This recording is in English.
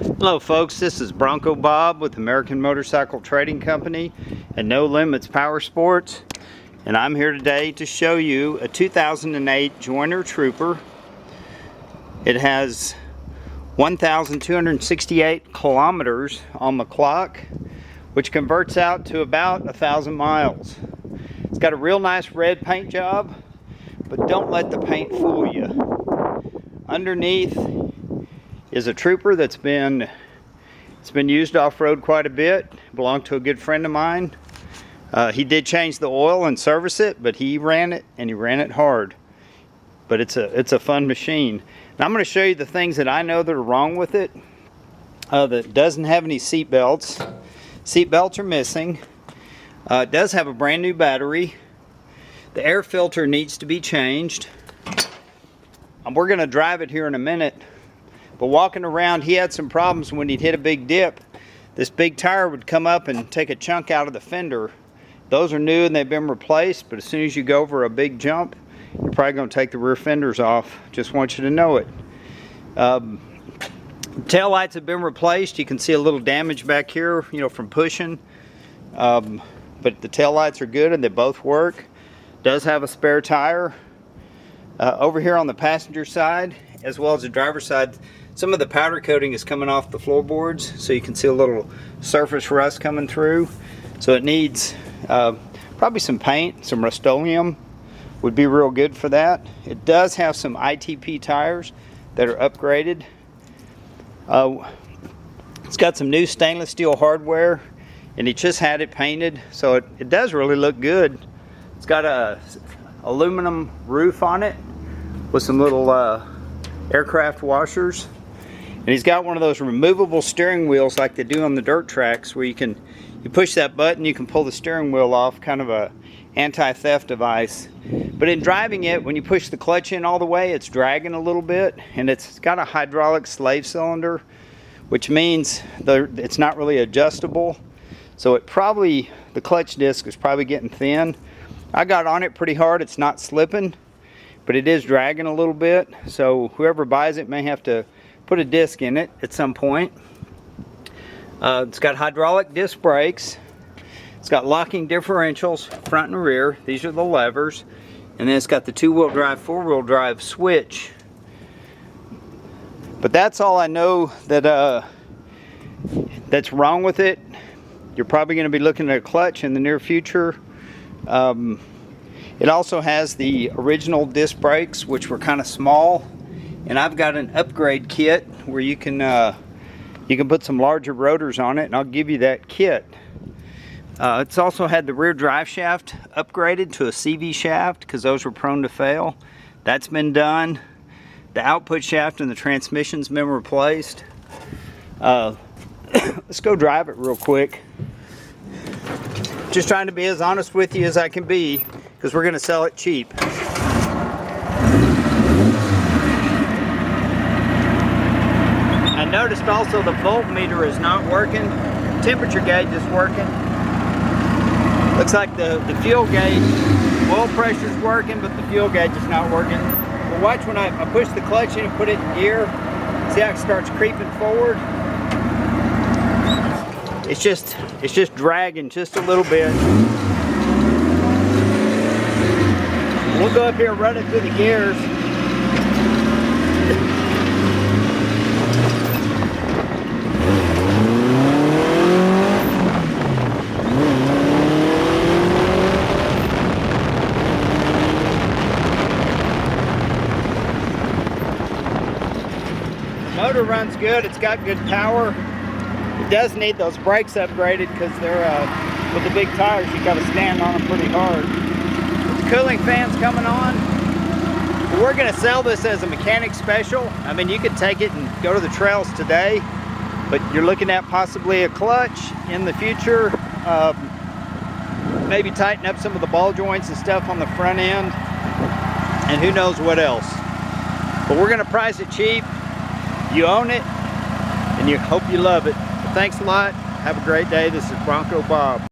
Hello folks, this is Bronco Bob with American Motorcycle Trading Company and No Limits Power Sports, and I'm here today to show you a 2008 Joyner Trooper. It has 1,268 kilometers on the clock, which converts out to about 1,000 miles. It's got a real nice red paint job, but don't let the paint fool you. Underneath is a Trooper that's been used off-road quite a bit. Belonged to a good friend of mine. He did change the oil and service it, but he ran it, and he ran it hard. But it's a fun machine. Now I'm going to show you the things that I know that are wrong with it. That doesn't have any seat belts. Seat belts are missing. It does have a brand new battery. The air filter needs to be changed. We're going to drive it here in a minute. But walking around, he had some problems when he'd hit a big dip. This big tire would come up and take a chunk out of the fender. Those are new and they've been replaced, but as soon as you go over a big jump, you're probably going to take the rear fenders off. Just want you to know it. Tail lights have been replaced. You can see a little damage back here, from pushing. But the tail lights are good and they both work. Does have a spare tire. Over here on the passenger side, as well as the driver's side, some of the powder coating is coming off the floorboards, so you can see a little surface rust coming through. So it needs probably some paint. Some Rust-Oleum would be real good for that. It does have some ITP tires that are upgraded. It's got some new stainless steel hardware, and he just had it painted, so it does really look good. It's got a aluminum roof on it with some little aircraft washers, and he's got one of those removable steering wheels like they do on the dirt tracks, where you push that button, you can pull the steering wheel off, kind of a anti-theft device. But in driving it, when you push the clutch in all the way, it's dragging a little bit, and it's got a hydraulic slave cylinder, which means it's not really adjustable. So the clutch disc is probably getting thin. I got on it pretty hard. It's not slipping, but it is dragging a little bit. So whoever buys it may have to put a disc in it at some point. It's got hydraulic disc brakes. It's got locking differentials, front and rear. These are the levers. And then it's got the two-wheel drive, four-wheel drive switch. But that's all I know that's wrong with it. You're probably going to be looking at a clutch in the near future. It also has the original disc brakes, which were kind of small, and I've got an upgrade kit where you can put some larger rotors on it, and I'll give you that kit. It's also had the rear drive shaft upgraded to a CV shaft because those were prone to fail. That's been done. The output shaft and the transmission's been replaced. Let's go drive it real quick. Just trying to be as honest with you as I can be, because we're going to sell it cheap. I noticed also the voltmeter is not working. Temperature gauge is working. Looks like the fuel gauge, oil pressure is working, but the fuel gauge is not working. But watch when I push the clutch in and put it in gear. See how it starts creeping forward? It's just dragging just a little bit. We'll go up here and run it through the gears. The motor runs good. It's got good power. It does need those brakes upgraded because they're with the big tires, you got to stand on them pretty hard. The cooling fan's coming on. But we're going to sell this as a mechanic special. I mean, you could take it and go to the trails today, but you're looking at possibly a clutch in the future. Maybe tighten up some of the ball joints and stuff on the front end, and who knows what else. But we're going to price it cheap. You own it, and you hope you love it. Thanks a lot. Have a great day. This is Bronco Bob.